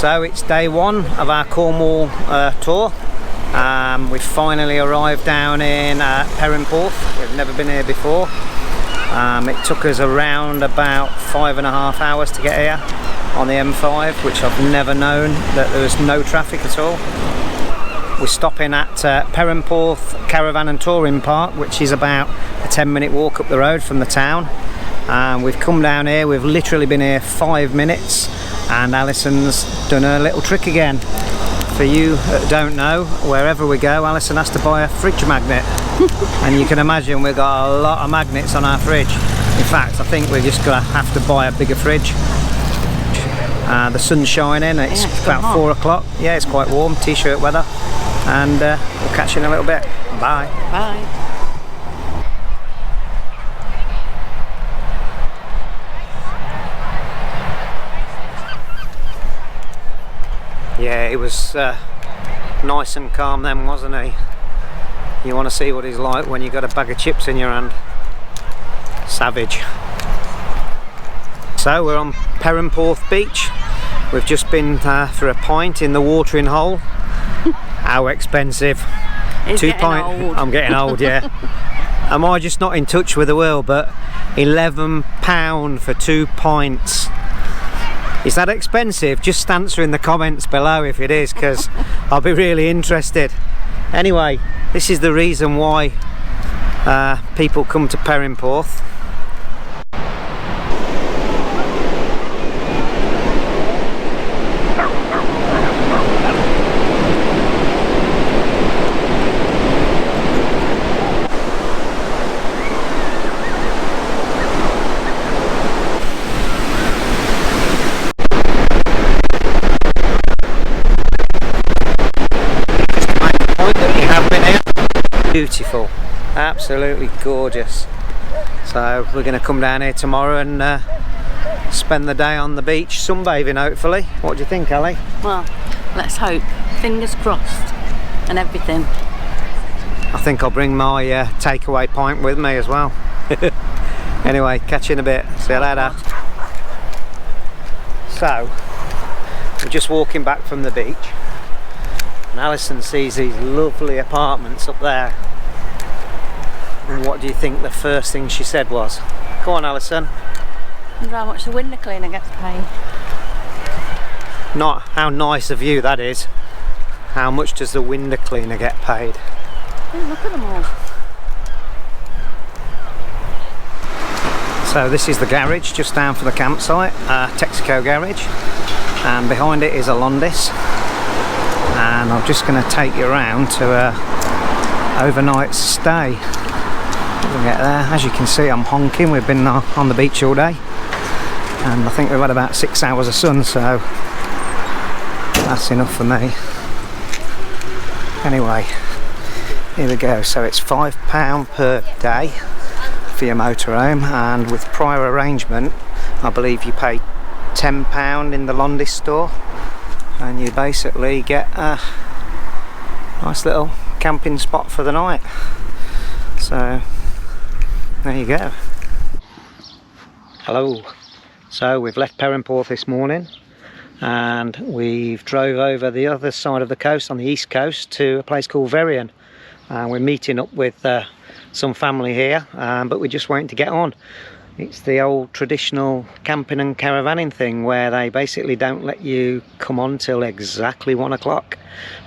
So it's day one of our Cornwall tour. We've finally arrived down in Perranporth. We've never been here before. It took us around about 5.5 hours to get here on the M5, which I've never known that there was no traffic at all. We're stopping at Perranporth Caravan and Touring Park, which is about a 10-minute walk up the road from the town. We've come down here, we've literally been here 5 minutes, and Alison's done her little trick again. For you that don't know, wherever we go, Alison has to buy a fridge magnet. And you can imagine we've got a lot of magnets on our fridge. In fact, I think we're just going to have to buy a bigger fridge. The sun's shining, it's about 4 o'clock. Yeah, it's quite warm, t-shirt weather. And we'll catch you in a little bit. Bye. Bye. Yeah, he was nice and calm then, wasn't he? You want to see what he's like when you got a bag of chips in your hand. Savage. So we're on Perranporth Beach. We've just been for a pint in the watering hole. How expensive? It's getting old. I'm getting old, yeah. Am I just not in touch with the world? But £11 for 2 pints. Is that expensive? Just answer in the comments below if it is, because I'll be really interested. Anyway, this is the reason why people come to Perranporth. Beautiful, absolutely gorgeous. So we're going to come down here tomorrow and spend the day on the beach sunbathing, hopefully. What do you think, Ali? Well, let's hope. Fingers crossed and everything. I think I'll bring my takeaway pint with me as well. Anyway, catch you in a bit. See you later. So we're just walking back from the beach, and Alison sees these lovely apartments up there. And what do you think the first thing she said was? Go on, Alison. I wonder how much the window cleaner gets paid. Not how nice of you that is. How much does the window cleaner get paid? Oh, look at them all. So this is the garage just down for the campsite, Texaco garage, and behind it is a Londis. And I'm just going to take you around to a overnight stay. We'll get there. As you can see, I'm honking. We've been on the beach all day, and I think we've had about 6 hours of sun, so that's enough for me. Anyway, here we go. So it's £5 per day for your motorhome, and with prior arrangement I believe you pay £10 in the Londis store, and you basically get a nice little camping spot for the night. So there you go. Hello. So we've left Perranporth this morning, and we've drove over the other side of the coast, on the east coast, to a place called Sennen. We're meeting up with some family here, but we're just waiting to get on. It's the old traditional camping and caravanning thing where they basically don't let you come on till exactly 1 o'clock.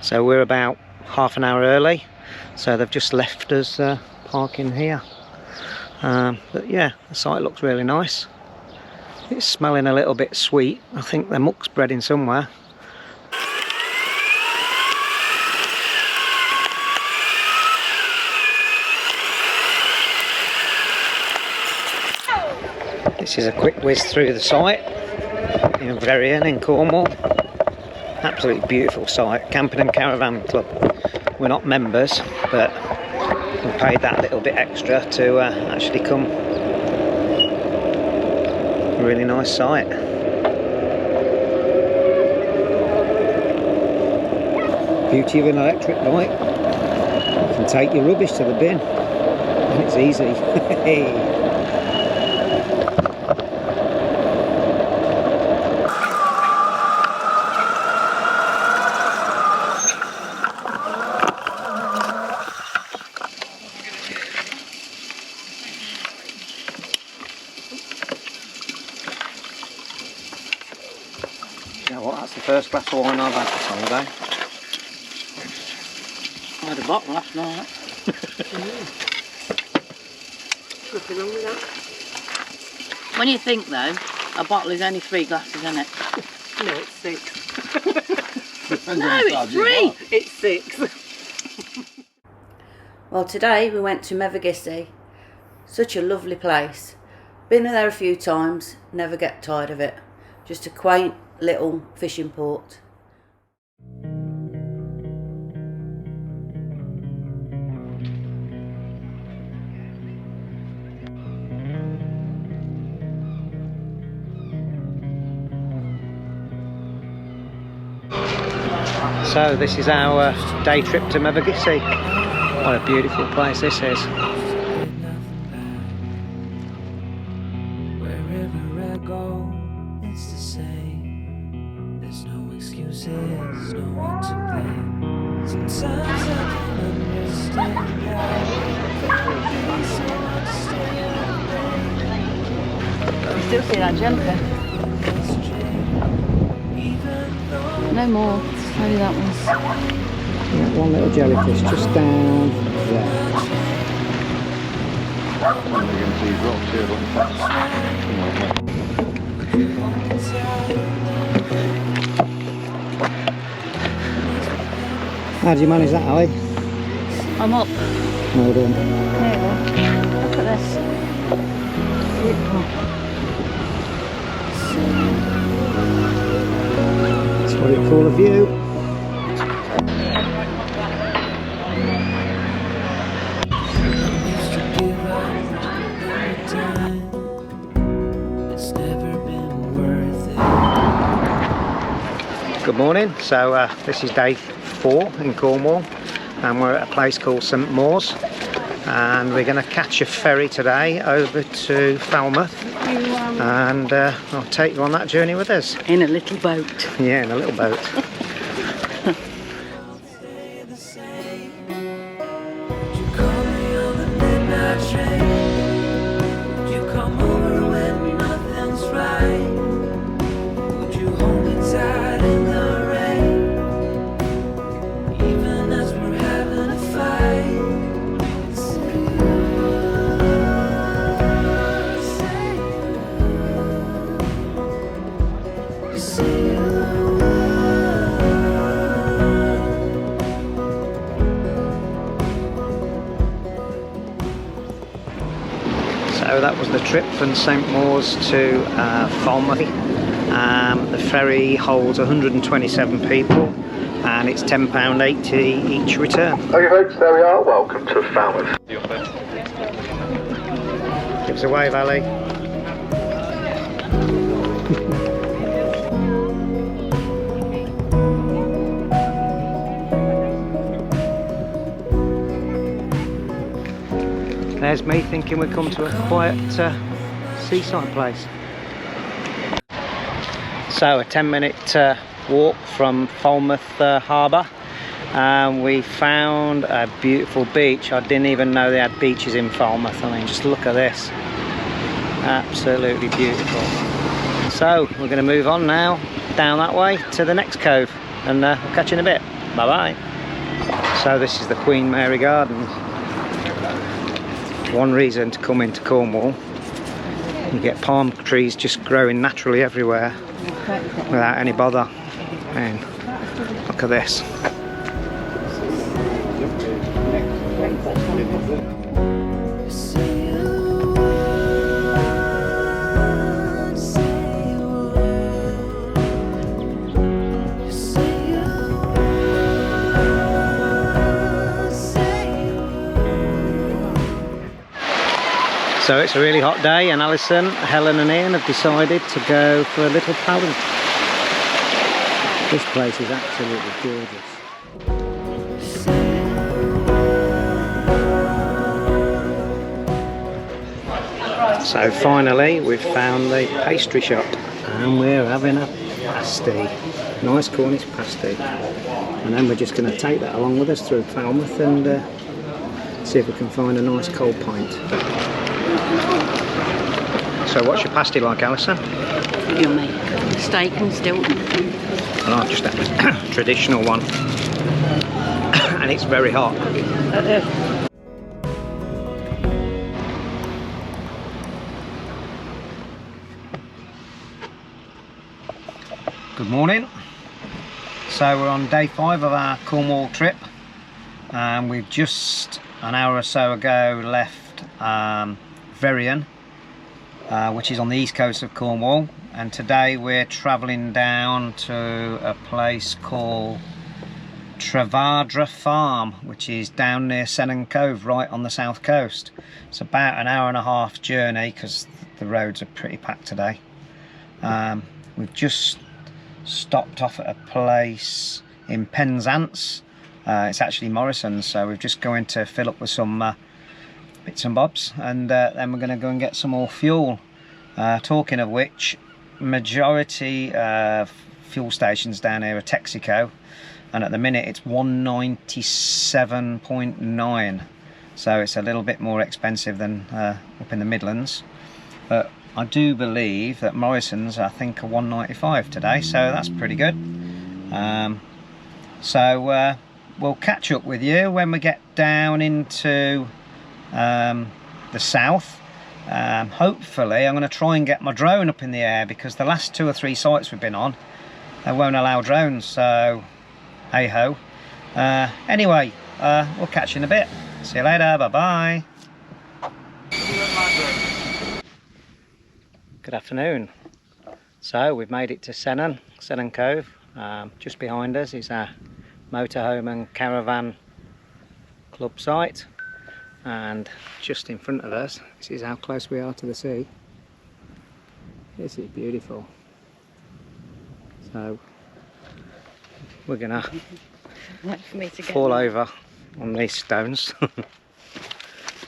So we're about half an hour early, so they've just left us parking here. But yeah, the site looks really nice. It's smelling a little bit sweet. I think the muck's spreading somewhere. This is a quick whiz through the site in Sennen in Cornwall. Absolutely beautiful site, camping and caravan club. We're not members, but we paid that little bit extra to actually come. Really nice site. Beauty of an electric bike. You can take your rubbish to the bin, and it's easy. You know what, that's the first glass of wine I've had this holiday. I had a bottle last night. Nothing wrong with that. When you think though, a bottle is only 3 glasses, isn't it? No, it's 6. No, it's 3! It's 6. Well, today we went to Mevergissey. Such a lovely place. Been there a few times, never get tired of it. Just a quaint little fishing port. So this is our day trip to Mevergissey. What a beautiful place this is. Wherever I go, it's the same. There's no excuses, no one to blame. Sometimes I can understand how it can be so much to stay away. You still see that jumper? No more. Maybe that one's. Yeah, one little jellyfish just down there. How do you manage that, Ali? I'm up. Well done. There you go. Look at this. Beautiful. That's what you call a view. Good morning. So this is day 4 in Cornwall, and we're at a place called St Mawes, and we're going to catch a ferry today over to Falmouth, and I'll take you on that journey with us. In a little boat. Yeah, in a little boat. So that was the trip from St Mawes to Falmouth. The ferry holds 127 people, and it's £10.80 each return. Okay folks, there we are, welcome to Falmouth. Give us a wave, Ali. There's me thinking we've come to a quiet seaside place. So a 10-minute walk from Falmouth harbour, and we found a beautiful beach. I didn't even know they had beaches in Falmouth. I mean, just look at this. Absolutely beautiful. So we're going to move on now down that way to the next cove, and we'll catch you in a bit. Bye bye. So this is the Queen Mary Gardens. One reason to come into Cornwall. You get palm trees just growing naturally everywhere without any bother. And look at this. So it's a really hot day, and Alison, Helen and Ian have decided to go for a little paddle. This place is absolutely gorgeous. So finally we've found the pastry shop, and we're having a pasty. Nice Cornish pasty. And then we're just going to take that along with us through Falmouth and see if we can find a nice cold pint. So what's your pasty like, Alison? Yummy. steak and stilt. And I've just had a traditional one. And it's very hot. Good morning. So we're on day 5 of our Cornwall trip, and we've just an hour or so ago left Veryan, which is on the east coast of Cornwall, and today we're travelling down to a place called Travadra Farm, which is down near Sennen Cove, right on the south coast. It's about an hour and a half journey because the roads are pretty packed today. We've just stopped off at a place in Penzance. It's actually Morrison's, so we're just going to fill up with some bits and bobs, and then we're going to go and get some more fuel. Talking of which, majority of fuel stations down here are Texaco, and at the minute it's 197.9, so it's a little bit more expensive than up in the Midlands, but I do believe that Morrison's, I think, are 195 today, so that's pretty good. So we'll catch up with you when we get down into the south. Hopefully I'm going to try and get my drone up in the air, because the last 2 or 3 sites we've been on, they won't allow drones, so hey ho. Anyway, we'll catch you in a bit. See you later, bye bye. Good afternoon. So we've made it to Sennen Cove. Just behind us is our motorhome and caravan club site, and just in front of us, this is how close we are to the sea. This is beautiful. So we're gonna fall over on these stones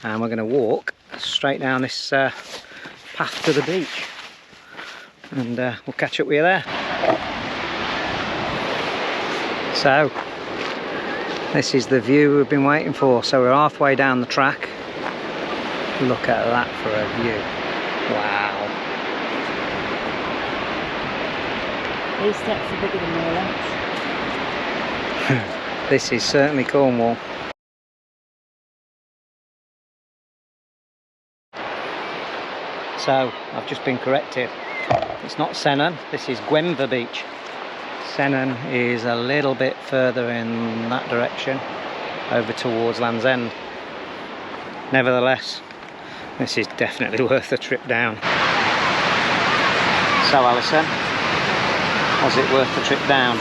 and we're gonna walk straight down this path to the beach, and we'll catch up with you there. So this is the view we've been waiting for. So we're halfway down the track. Look at that for a view. Wow. These steps are bigger than my legs. This is certainly Cornwall. So I've just been corrected. It's not Sennen, this is Gwenver Beach. Sennen is a little bit further in that direction, over towards Land's End. Nevertheless, this is definitely worth a trip down. So Alison, was it worth the trip down?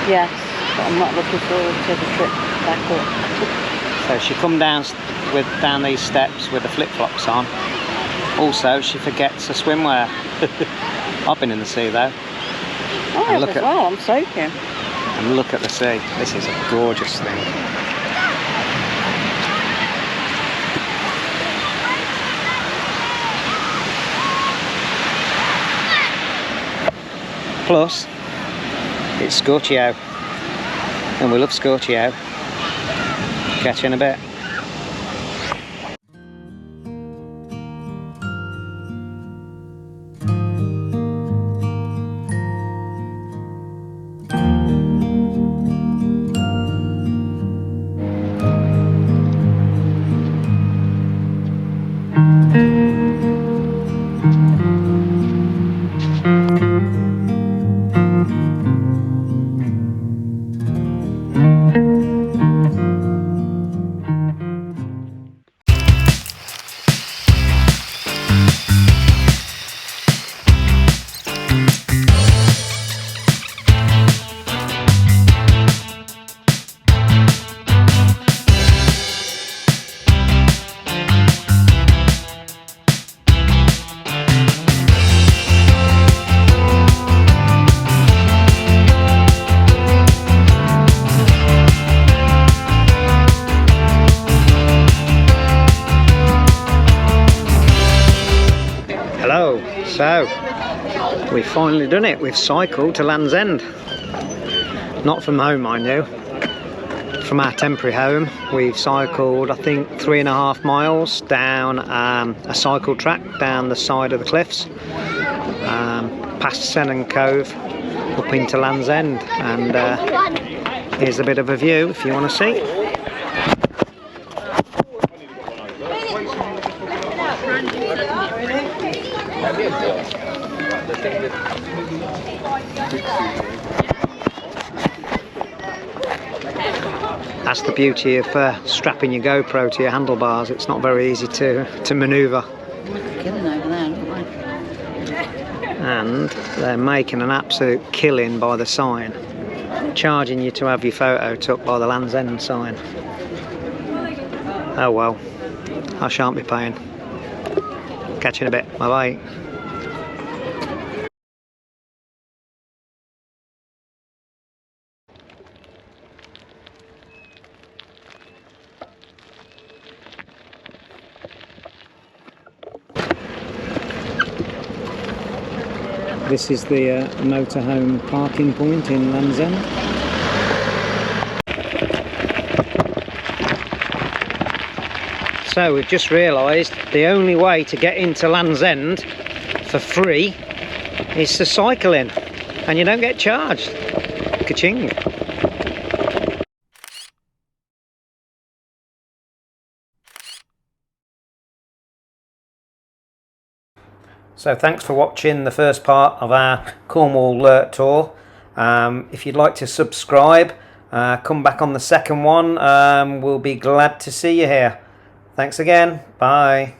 Yes, but I'm not looking forward to the trip back up. So she come down these steps with the flip-flops on. Also, she forgets her swimwear. I've been in the sea though. Oh, I have as well, I'm soaking. And look at the sea. This is a gorgeous thing. Plus, it's Scorchio, and we love Scorchio. Catch you in a bit. So, we've finally done it. We've cycled to Land's End. Not from home, mind you. From our temporary home, we've cycled, I think, 3.5 miles down a cycle track down the side of the cliffs. past Sennen Cove up into Land's End, and here's a bit of a view if you want to see. That's the beauty of strapping your GoPro to your handlebars. It's not very easy to manoeuvre. Killing over there, aren't they? And they're making an absolute killing by the sign, charging you to have your photo took by the Land's End sign. Oh well, I shan't be paying. Catch you in a bit. Bye bye. This is the motorhome parking point in Land's End. So we've just realised the only way to get into Land's End for free is to cycle in, and you don't get charged. Ka-ching. So thanks for watching the first part of our Cornwall tour. If you'd like to subscribe, come back on the second one. We'll be glad to see you here. Thanks again. Bye.